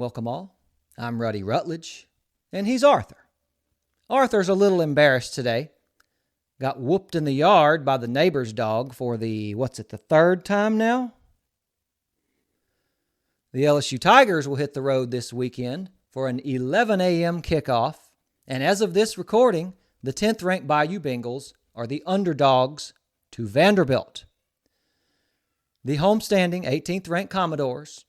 Welcome all. I'm Ruddy Rutledge, and he's Arthur. Arthur's a little embarrassed today. Got whooped in the yard by the neighbor's dog for the third time now? The LSU Tigers will hit the road this weekend for an 11 a.m. kickoff, and as of this recording, the 10th-ranked Bayou Bengals are the underdogs to Vanderbilt. The homestanding 18th-ranked Commodores,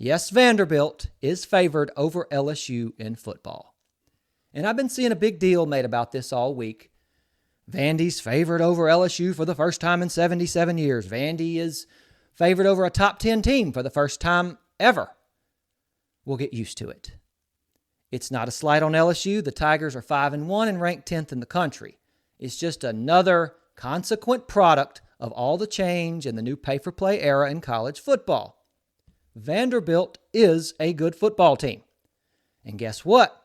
yes, Vanderbilt, is favored over LSU in football. And I've been seeing a big deal made about this all week. Vandy's favored over LSU for the first time in 77 years. Vandy is favored over a top 10 team for the first time ever. We'll get used to it. It's not a slight on LSU. The Tigers are 5-1 and ranked 10th in the country. It's just another consequent product of all the change in the new pay-for-play era in college football. Vanderbilt is a good football team. And guess what?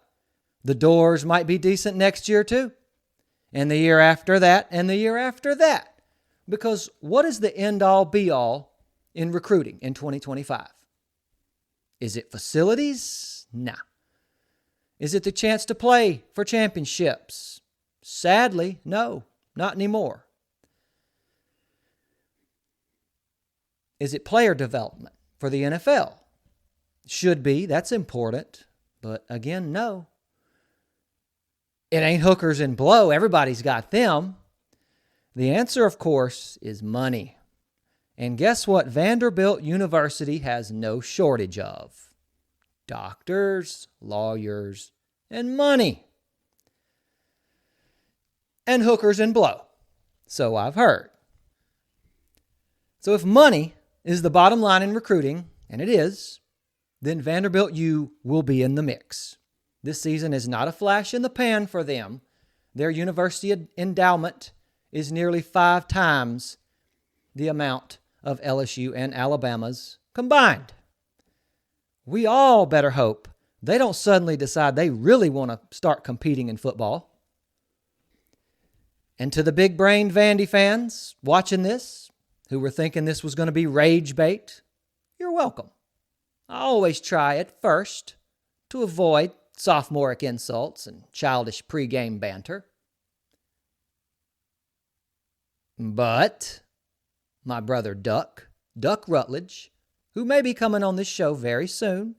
The Doors might be decent next year too. And the year after that, and the year after that. Because what is the end-all, be-all in recruiting in 2025? Is it facilities? Nah. Is it the chance to play for championships? Sadly, no, not anymore. Is it player development for the NFL? Should be, that's important. But again, no. It ain't hookers and blow. Everybody's got them. The answer, of course, is money. And guess what Vanderbilt University has no shortage of? Doctors, lawyers, and money. And hookers and blow. So I've heard. So if money is the bottom line in recruiting, and it is, then Vanderbilt U will be in the mix. This season is not a flash in the pan for them. Their university endowment is nearly 5 times the amount of LSU and Alabama's combined. We all better hope they don't suddenly decide they really want to start competing in football. And to the big-brained Vandy fans watching this, who were thinking this was going to be rage bait, you're welcome. I always try at first to avoid sophomoric insults and childish pregame banter. But my brother Duck Rutledge, who may be coming on this show very soon,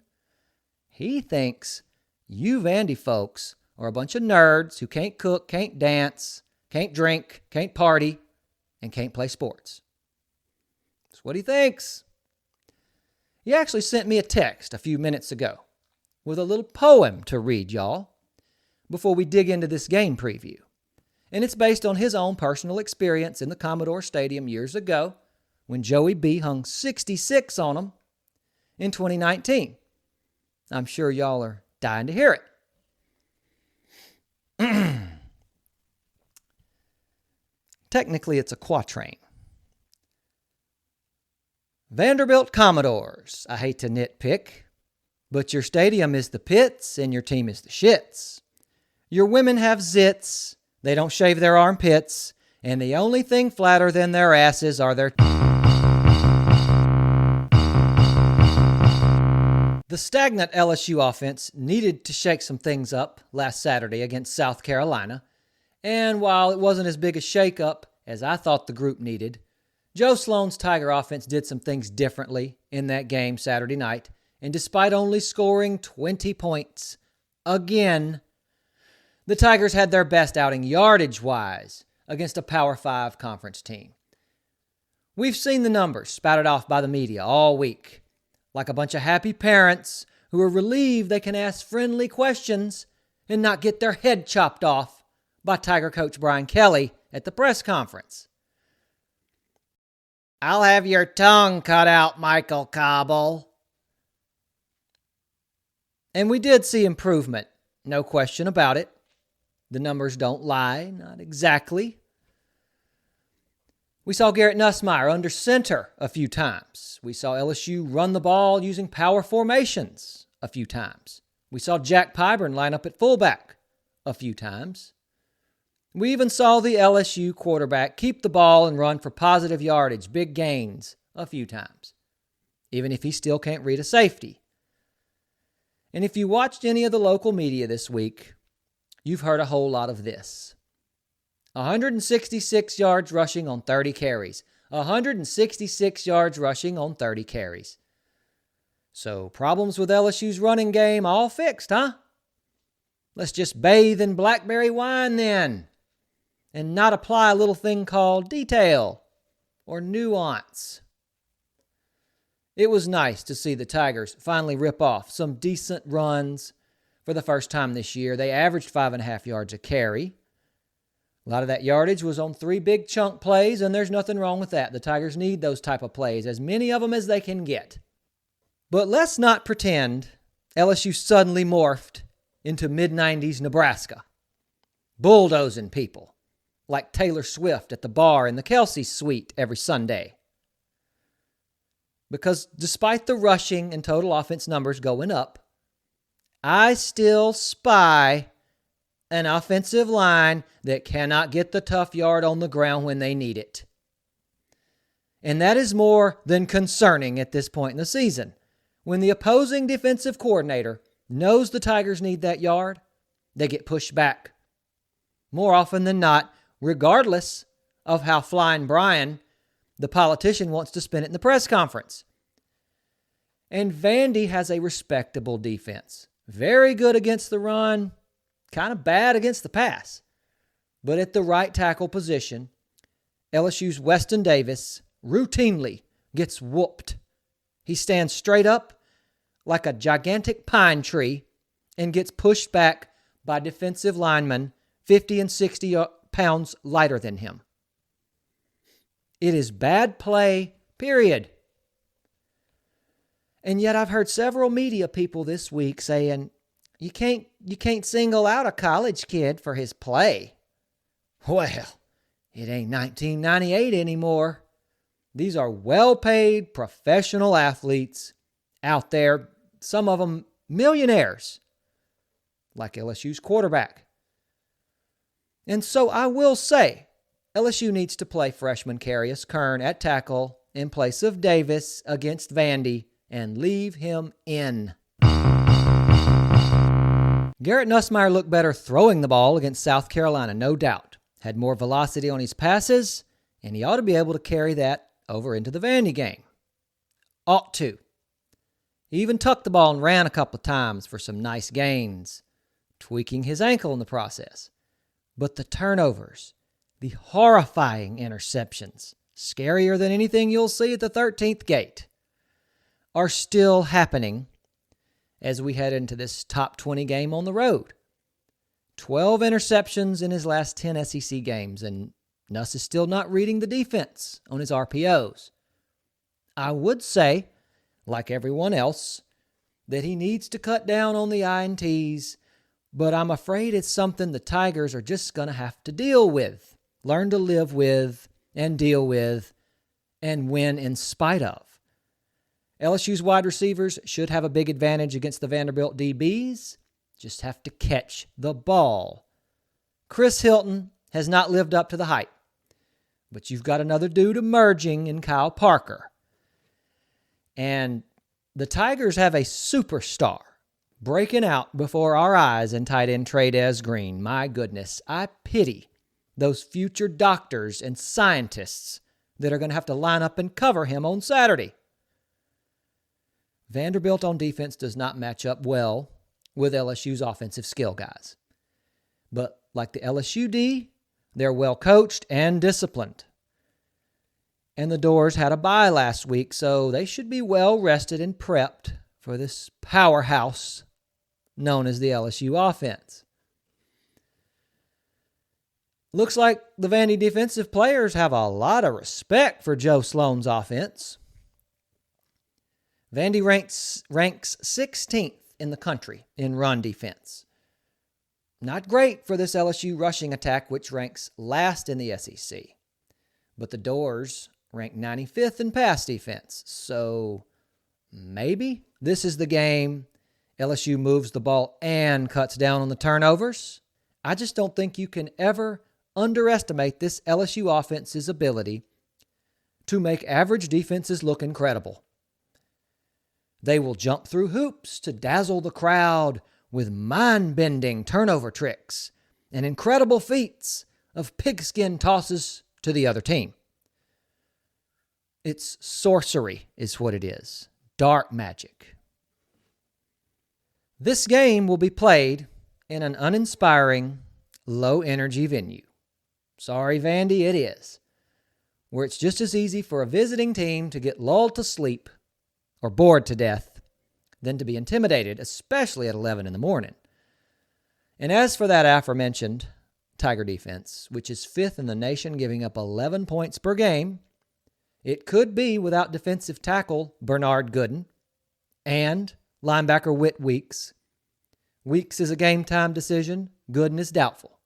he thinks you Vandy folks are a bunch of nerds who can't cook, can't dance, can't drink, can't party, and can't play sports. That's what he thinks. He actually sent me a text a few minutes ago with a little poem to read, y'all, before we dig into this game preview. And it's based on his own personal experience in the Commodore Stadium years ago when Joey B hung 66 on him in 2019. I'm sure y'all are dying to hear it. Technically, it's a quatrain. Vanderbilt Commodores, I hate to nitpick, but your stadium is the pits and your team is the shits. Your women have zits, they don't shave their armpits, and the only thing flatter than their asses are their... The stagnant LSU offense needed to shake some things up last Saturday against South Carolina, and while it wasn't as big a shakeup as I thought the group needed, Joe Sloan's Tiger offense did some things differently in that game Saturday night, and despite only scoring 20 points, again, the Tigers had their best outing yardage-wise against a Power 5 conference team. We've seen the numbers spouted off by the media all week, like a bunch of happy parents who are relieved they can ask friendly questions and not get their head chopped off by Tiger coach Brian Kelly at the press conference. I'll have your tongue cut out, Michael Cobble. And we did see improvement, no question about it. The numbers don't lie, not exactly. We saw Garrett Nussmeier under center a few times. We saw LSU run the ball using power formations a few times. We saw Jack Pyburn line up at fullback a few times. We even saw the LSU quarterback keep the ball and run for positive yardage, big gains, a few times, even if he still can't read a safety. And if you watched any of the local media this week, you've heard a whole lot of this. 166 yards rushing on 30 carries. 166 yards rushing on 30 carries. So problems with LSU's running game all fixed, huh? Let's just bathe in blackberry wine then, and not apply a little thing called detail or nuance. It was nice to see the Tigers finally rip off some decent runs for the first time this year. They averaged 5.5 yards a carry. A lot of that yardage was on 3 big chunk plays, and there's nothing wrong with that. The Tigers need those type of plays, as many of them as they can get. But let's not pretend LSU suddenly morphed into mid-90s Nebraska, bulldozing people like Taylor Swift at the bar in the Kelsey suite every Sunday. Because despite the rushing and total offense numbers going up, I still spy an offensive line that cannot get the tough yard on the ground when they need it. And that is more than concerning at this point in the season. When the opposing defensive coordinator knows the Tigers need that yard, they get pushed back. More often than not, regardless of how Flying Brian, the politician, wants to spin it in the press conference. And Vandy has a respectable defense. Very good against the run, kind of bad against the pass. But at the right tackle position, LSU's Weston Davis routinely gets whooped. He stands straight up like a gigantic pine tree and gets pushed back by defensive linemen 50 and 60 pounds lighter than him. It is bad play, period. And yet I've heard several media people this week saying, you can't single out a college kid for his play. Well, it ain't 1998 anymore. These are well-paid professional athletes out there, some of them millionaires, like LSU's quarterback. And so I will say, LSU needs to play freshman Carius Kern at tackle in place of Davis against Vandy and leave him in. Garrett Nussmeier looked better throwing the ball against South Carolina, no doubt. Had more velocity on his passes, and he ought to be able to carry that over into the Vandy game. Ought to. He even tucked the ball and ran a couple of times for some nice gains, tweaking his ankle in the process. But the turnovers, the horrifying interceptions, scarier than anything you'll see at the 13th gate, are still happening as we head into this top 20 game on the road. 12 interceptions in his last 10 SEC games, and Nuss is still not reading the defense on his RPOs. I would say, like everyone else, that he needs to cut down on the INTs, but I'm afraid it's something the Tigers are just going to have to deal with, learn to live with, and deal with, and win in spite of. LSU's wide receivers should have a big advantage against the Vanderbilt DBs. Just have to catch the ball. Chris Hilton has not lived up to the hype, but you've got another dude emerging in Kyle Parker. And the Tigers have a superstar breaking out before our eyes in tight end Trey'Dez Green. My goodness, I pity those future doctors and scientists that are going to have to line up and cover him on Saturday. Vanderbilt on defense does not match up well with LSU's offensive skill guys. But like the LSU D, they're well coached and disciplined. And the Doors had a bye last week, so they should be well rested and prepped for this powerhouse known as the LSU offense. Looks like the Vandy defensive players have a lot of respect for Joe Sloan's offense. Vandy ranks 16th in the country in run defense. Not great for this LSU rushing attack, which ranks last in the SEC. But the Doors rank 95th in pass defense. So maybe this is the game LSU moves the ball and cuts down on the turnovers. I just don't think you can ever underestimate this LSU offense's ability to make average defenses look incredible. They will jump through hoops to dazzle the crowd with mind-bending turnover tricks and incredible feats of pigskin tosses to the other team. It's sorcery is what it is. Dark magic. This game will be played in an uninspiring, low-energy venue. Sorry, Vandy, it is. Where it's just as easy for a visiting team to get lulled to sleep or bored to death than to be intimidated, especially at 11 in the morning. And as for that aforementioned Tiger defense, which is 5th in the nation, giving up 11 points per game, it could be without defensive tackle Bernard Gooden and linebacker Whit Weeks. Weeks is a game-time decision. Gooden is doubtful.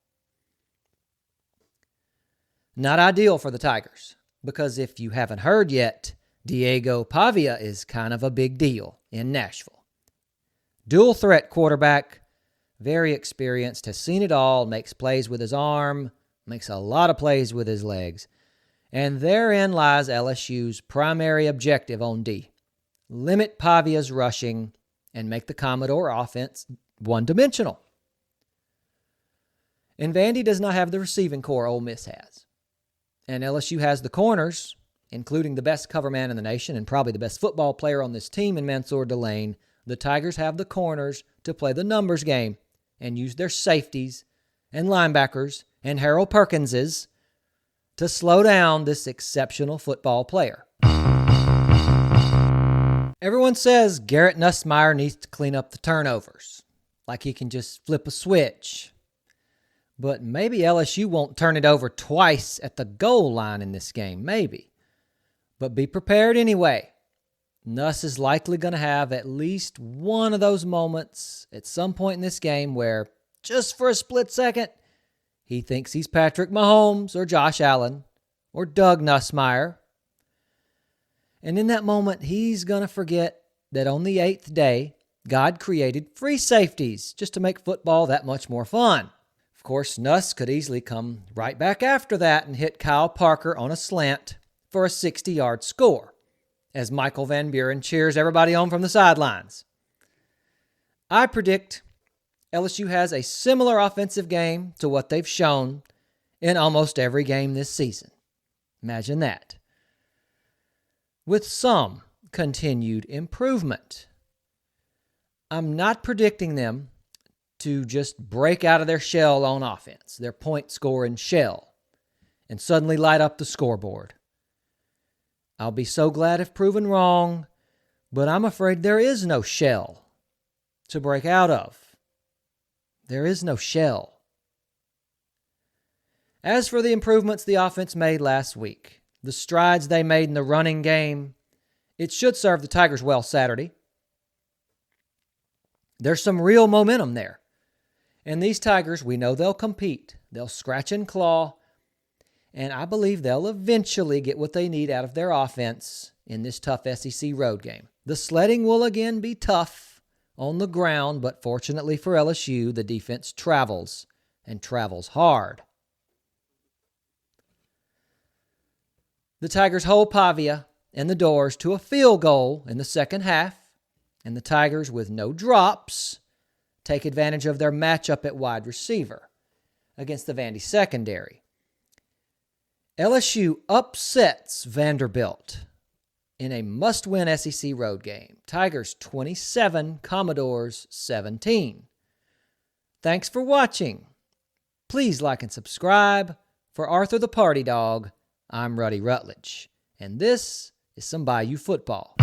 Not ideal for the Tigers, because if you haven't heard yet, Diego Pavia is kind of a big deal in Nashville. Dual threat quarterback, very experienced, has seen it all, makes plays with his arm, makes a lot of plays with his legs. And therein lies LSU's primary objective on D. Limit Pavia's rushing and make the Commodore offense one-dimensional. And Vandy does not have the receiving core Ole Miss has. And LSU has the corners, including the best cover man in the nation and probably the best football player on this team in Mansour Delane. The Tigers have the corners to play the numbers game and use their safeties and linebackers and Harold Perkinses to slow down this exceptional football player. Everyone says Garrett Nussmeier needs to clean up the turnovers, like he can just flip a switch. But maybe LSU won't turn it over twice at the goal line in this game, maybe. But be prepared anyway. Nuss is likely going to have at least one of those moments at some point in this game where, just for a split second, he thinks he's Patrick Mahomes or Josh Allen or Doug Nussmeier. And in that moment, he's going to forget that on the 8th day, God created free safeties just to make football that much more fun. Of course, Nuss could easily come right back after that and hit Kyle Parker on a slant for a 60-yard score, as Michael Van Buren cheers everybody on from the sidelines. I predict LSU has a similar offensive game to what they've shown in almost every game this season. Imagine that. With some continued improvement. I'm not predicting them to just break out of their shell on offense, their point-scoring shell, and suddenly light up the scoreboard. I'll be so glad if proven wrong, but I'm afraid there is no shell to break out of. There is no shell. As for the improvements the offense made last week, the strides they made in the running game, it should serve the Tigers well Saturday. There's some real momentum there. And these Tigers, we know they'll compete. They'll scratch and claw. And I believe they'll eventually get what they need out of their offense in this tough SEC road game. The sledding will again be tough on the ground, but fortunately for LSU, the defense travels and travels hard. The Tigers hold Pavia and the Doors to a field goal in the second half, and the Tigers, with no drops, take advantage of their matchup at wide receiver against the Vandy secondary. LSU upsets Vanderbilt in a must-win SEC road game. Tigers 27, Commodores 17. Thanks for watching. Please like and subscribe. For Arthur the Party Dog, I'm Ruddy Rutledge, and this is some Bayou Football.